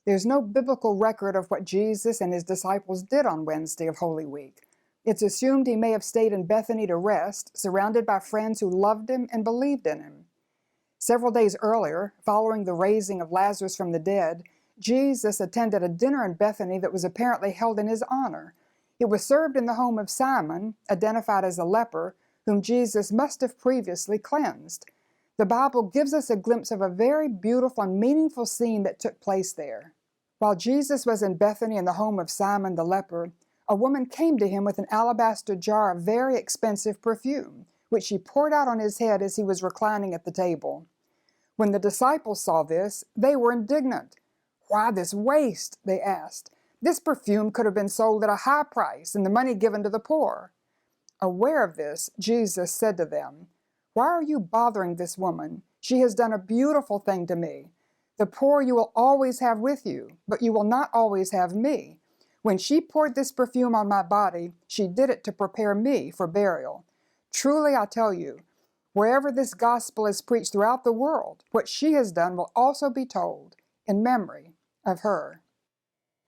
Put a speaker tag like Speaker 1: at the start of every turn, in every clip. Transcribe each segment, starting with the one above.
Speaker 1: There's no biblical record of what Jesus and his disciples did on Wednesday of Holy Week. It's assumed he may have stayed in Bethany to rest, surrounded by friends who loved him and believed in him. Several days earlier, following the raising of Lazarus from the dead, Jesus attended a dinner in Bethany that was apparently held in his honor. It was served in the home of Simon, identified as a leper, whom Jesus must have previously cleansed. The Bible gives us a glimpse of a very beautiful and meaningful scene that took place there. While Jesus was in Bethany in the home of Simon the leper, a woman came to him with an alabaster jar of very expensive perfume, which she poured out on his head as he was reclining at the table. When the disciples saw this, they were indignant. "Why this waste?" they asked. "This perfume could have been sold at a high price and the money given to the poor." Aware of this, Jesus said to them, "Why are you bothering this woman? She has done a beautiful thing to me. The poor you will always have with you, but you will not always have me. When she poured this perfume on my body, she did it to prepare me for burial. Truly I tell you, wherever this gospel is preached throughout the world, what she has done will also be told in memory of her."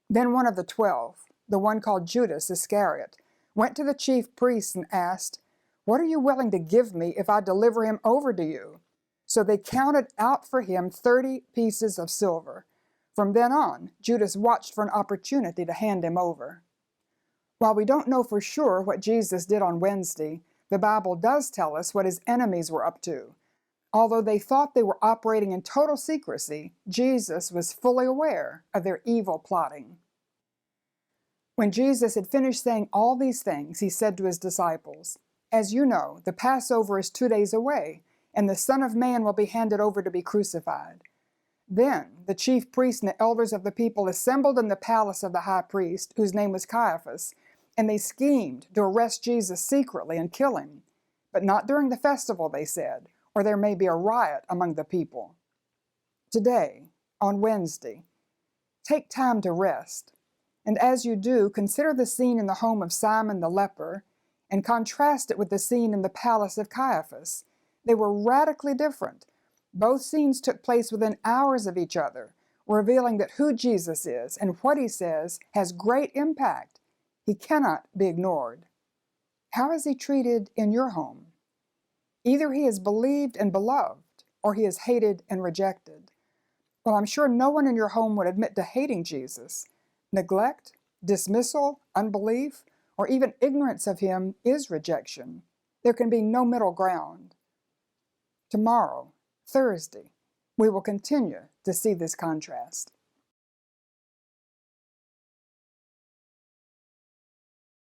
Speaker 1: Then one of the 12, the one called Judas Iscariot, went to the chief priests and asked, "What are you willing to give me if I deliver him over to you?" So they counted out for him 30 pieces of silver. From then on, Judas watched for an opportunity to hand him over. While we don't know for sure what Jesus did on Wednesday, the Bible does tell us what his enemies were up to. Although they thought they were operating in total secrecy, Jesus was fully aware of their evil plotting. When Jesus had finished saying all these things, he said to his disciples, "As you know, the Passover is 2 days away, and the Son of Man will be handed over to be crucified." Then the chief priests and the elders of the people assembled in the palace of the high priest, whose name was Caiaphas, and they schemed to arrest Jesus secretly and kill him. But not during the festival, they said, or there may be a riot among the people. Today, on Wednesday, take time to rest. And as you do, consider the scene in the home of Simon the leper and contrast it with the scene in the palace of Caiaphas. They were radically different. Both scenes took place within hours of each other, revealing that who Jesus is and what he says has great impact. He cannot be ignored. How is he treated in your home? Either he is believed and beloved, or he is hated and rejected. Well, I'm sure no one in your home would admit to hating Jesus. Neglect, dismissal, unbelief, or even ignorance of him is rejection. There can be no middle ground. Tomorrow, Thursday, we will continue to see this contrast.